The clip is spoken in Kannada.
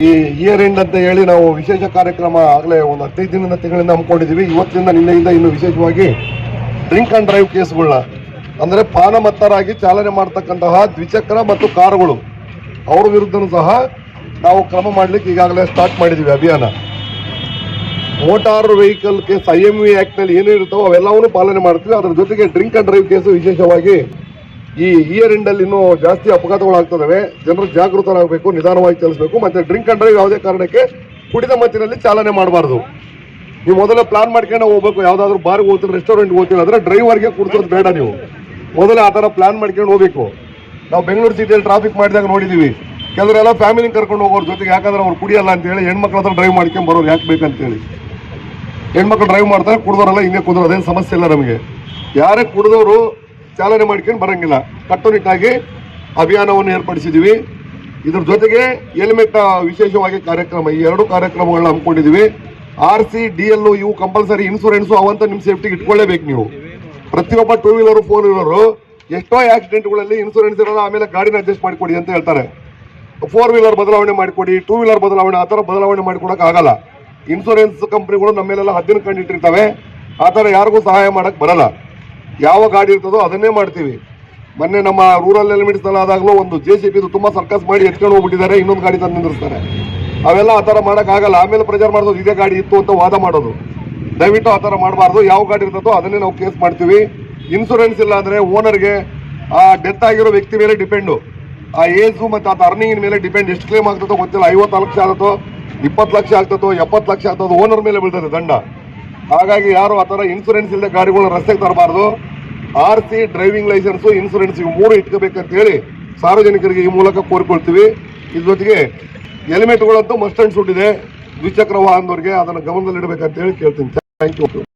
ಈ ಇಯರ್ ಎಂಡ್ ಅಂತ ಹೇಳಿ ನಾವು ವಿಶೇಷ ಕಾರ್ಯಕ್ರಮ ಆಗಲೇ ಒಂದು 15 ತಿಂಗಳಿಂದ ಹಮ್ಮಿಕೊಂಡಿದ್ದೀವಿ. ಇವತ್ತಿಂದ ನಿನ್ನೆಯಿಂದ ಇನ್ನು ವಿಶೇಷವಾಗಿ ಡ್ರಿಂಕ್ ಅಂಡ್ ಡ್ರೈವ್ ಕೇಸ್ಗಳನ್ನ ಅಂದರೆ ಪಾನಮತ್ತರಾಗಿ ಚಾಲನೆ ಮಾಡ್ತಕ್ಕಂತಹ ದ್ವಿಚಕ್ರ ಮತ್ತು ಕಾರುಗಳು ಅವ್ರ ವಿರುದ್ಧನೂ ಸಹ ನಾವು ಕ್ರಮ ಮಾಡಲಿಕ್ಕೆ ಈಗಾಗಲೇ ಸ್ಟಾರ್ಟ್ ಮಾಡಿದ್ದೀವಿ ಅಭಿಯಾನ. ಮೋಟಾರ್ ವೆಹಿಕಲ್ ಕೇಸ್ IMV ಆಕ್ಟ್ನಲ್ಲಿ ಏನಿರುತ್ತೋ ಅವೆಲ್ಲವನ್ನೂ ಪಾಲನೆ ಮಾಡ್ತೀವಿ. ಅದರ ಜೊತೆಗೆ ಡ್ರಿಂಕ್ ಅಂಡ್ ಡ್ರೈವ್ ಕೇಸು ವಿಶೇಷವಾಗಿ ಈ ಇಯರ್ ಎಂಡಲ್ಲಿ ಇನ್ನೂ ಜಾಸ್ತಿ ಅಪಘಾತಗಳಾಗ್ತದವೆ. ಜನರು ಜಾಗೃತರಾಗಬೇಕು, ನಿಧಾನವಾಗಿ ಚಲಿಸಬೇಕು. ಮತ್ತೆ ಡ್ರಿಂಕ್ ಅಂಡ್ ಡ್ರೈವ್ ಯಾವುದೇ ಕಾರಣಕ್ಕೆ ಕುಡಿದ ಮತ್ತಿನಲ್ಲಿ ಚಾಲನೆ ಮಾಡಬಾರ್ದು. ನೀವು ಮೊದಲೇ ಪ್ಲಾನ್ ಮಾಡ್ಕೊಂಡು ಹೋಗ್ಬೇಕು. ಯಾವುದಾದ್ರೂ ಬಾರ್ಗೆ ಹೋಗ್ತೀರಿ, ರೆಸ್ಟೋರೆಂಟ್ಗೆ ಹೋಗ್ತೀರಿ ಅಂದರೆ ಡ್ರೈವರ್ಗೆ ಕುಡಿಸೋದು ಬೇಡ. ನೀವು ಮೊದಲೇ ಆ ಥರ ಪ್ಲಾನ್ ಮಾಡ್ಕೊಂಡು ಹೋಗ್ಬೇಕು. ನಾವು ಬೆಂಗಳೂರು ಸಿಟಿಯಲ್ಲಿ ಟ್ರಾಫಿಕ್ ಮಾಡಿದಾಗ ನೋಡಿದ್ದೀವಿ, ಕೆಲವರೆಲ್ಲ ಫ್ಯಾಮಿಲಿ ಕರ್ಕೊಂಡು ಹೋಗೋರ ಜೊತೆಗೆ, ಯಾಕಂದ್ರೆ ಅವ್ರು ಕುಡಿಯಲ್ಲ ಅಂತೇಳಿ ಹೆಣ್ಮಕ್ಳ ಹತ್ರ ಡ್ರೈವ್ ಮಾಡ್ಕೊಂಡು ಬರೋರು ಯಾಕೆ ಬೇಕಂತೇಳಿ. ಹೆಣ್ಮಕ್ಳು ಡ್ರೈವ್ ಮಾಡ್ತಾರೆ, ಕುಡಿದವರೆಲ್ಲ ಹಿಂಗೆ ಕುಡಿದ್ರು, ಅದೇನು ಸಮಸ್ಯೆ ಇಲ್ಲ ನಮಗೆ. ಯಾರೇ ಕುಡಿದವರು ಚಾಲನೆ ಮಾಡ್ಕೊಂಡು ಬರಂಗಿಲ್ಲ. ಕಟ್ಟುನಿಟ್ಟಾಗಿ ಅಭಿಯಾನವನ್ನು ಏರ್ಪಡಿಸಿದ್ದೀವಿ. ಇದ್ರ ಜೊತೆಗೆ ಹೆಲ್ಮೆಟ್ ವಿಶೇಷವಾಗಿ ಕಾರ್ಯಕ್ರಮ, ಈ 2 ಕಾರ್ಯಕ್ರಮಗಳನ್ನ ಹಮ್ಮಿಕೊಂಡಿದ್ದೀವಿ. RC DLO ಇವು ಕಂಪಲ್ಸರಿ. ಇನ್ಸೂರೆನ್ಸು ಅವಂತ ನಿಮ್ಮ ಸೇಫ್ಟಿಗೆ ಇಟ್ಕೊಳ್ಳೇಬೇಕು. ನೀವು ಪ್ರತಿಯೊಬ್ಬ 2 ವೀಲರು 4 ವೀಲರು ಎಷ್ಟೋ ಆಕ್ಸಿಡೆಂಟ್ಗಳಲ್ಲಿ ಇನ್ಸೂರೆನ್ಸ್ ಇರೋಲ್ಲ, ಆಮೇಲೆ ಗಾಡಿನ ಅಡ್ಜಸ್ಟ್ ಮಾಡಿಕೊಡಿ ಅಂತ ಹೇಳ್ತಾರೆ. 4 ವೀಲರ್ ಬದಲಾವಣೆ ಮಾಡಿಕೊಡಿ, 2 ವೀಲರ್ ಬದಲಾವಣೆ, ಆ ಥರ ಬದಲಾವಣೆ ಮಾಡಿಕೊಡೋಕೆ ಆಗಲ್ಲ. ಇನ್ಸೂರೆನ್ಸ್ ಕಂಪ್ನಿಗಳು ನಮ್ಮ ಮೇಲೆಲ್ಲ ಹದ್ದಿನ ಕಂಡಿಟ್ಟಿರ್ತವೆ. ಆ ಥರ ಯಾರಿಗೂ ಸಹಾಯ ಮಾಡೋಕ್ಕೆ ಬರಲ್ಲ. ಯಾವ ಗಾಡಿ ಇರ್ತದೋ ಅದನ್ನೇ ಮಾಡ್ತೀವಿ. ಮೊನ್ನೆ ನಮ್ಮ ರೂರಲ್ ಎಲಿಮೆಂಟ್ಸ್ ಆದಾಗಲೂ ಒಂದು JCB ತುಂಬ ಸರ್ಕಸ್ ಮಾಡಿ ಎತ್ಕೊಂಡು ಹೋಗ್ಬಿಟ್ಟಿದ್ದಾರೆ, ಇನ್ನೊಂದು ಗಾಡಿ ತಂದು ನಿಂದಿರ್ತಾರೆ. ಅವೆಲ್ಲ ಆ ಥರ ಮಾಡೋಕ್ಕಾಗಲ್ಲ. ಆಮೇಲೆ ಪ್ರೆಜರ್ ಮಾಡೋದು, ಇದೇ ಗಾಡಿ ಇತ್ತು ಅಂತ ವಾದ ಮಾಡೋದು. ದಯವಿಟ್ಟು ಆ ಥರ ಮಾಡಬಾರ್ದು. ಯಾವ ಗಾಡಿ ಇರ್ತದೋ ಅದನ್ನೇ ನಾವು ಕೇಸ್ ಮಾಡ್ತೀವಿ. ಇನ್ಸೂರೆನ್ಸ್ ಇಲ್ಲ ಅಂದರೆ ಓನರ್ಗೆ ಆ ಡೆತ್ ಆಗಿರೋ ವ್ಯಕ್ತಿ ಮೇಲೆ ಡಿಪೆಂಡು, ಆ ಏಜು ಮತ್ತು ಅದು ಅರ್ನಿಂಗಿನ ಮೇಲೆ ಡಿಪೆಂಡ್. ಎಷ್ಟು ಕ್ಲೇಮ್ ಆಗ್ತದೋ ಗೊತ್ತಿಲ್ಲ. 50 ಲಕ್ಷ ಆಗ್ತದೋ, 20 ಲಕ್ಷ ಆಗ್ತದೋ, 70 ಲಕ್ಷ ಆಗ್ತದೋ, ಓನರ್ ಮೇಲೆ ಬೀಳ್ತದೆ ದಂಡ. ಹಾಗಾಗಿ ಯಾರು ಆ ಥರ ಇನ್ಸೂರೆನ್ಸ್ ಇಲ್ಲದೆ ಗಾಡಿಗಳನ್ನ ರಸ್ತೆಗೆ ತರಬಾರ್ದು. RC, ಡ್ರೈವಿಂಗ್ ಲೈಸೆನ್ಸು, ಇನ್ಸೂರೆನ್ಸ್ ಇವು 3 ಇಟ್ಕೋಬೇಕಂತ ಹೇಳಿ ಸಾರ್ವಜನಿಕರಿಗೆ ಈ ಮೂಲಕ ಕೋರಿಕೊಳ್ತೀವಿ. ಇದ್ರ ಜೊತೆಗೆ ಹೆಲ್ಮೆಟ್ಗಳಂತೂ ಮಸ್ಟ್ ಅಂಡ್ ಶುಡ್ ಇದೆ. ದ್ವಿಚಕ್ರ ವಾಹನದವ್ರಿಗೆ ಅದನ್ನು ಗಮನದಲ್ಲಿಡಬೇಕಂತ ಹೇಳಿ ಕೇಳ್ತೀನಿ. Thank you.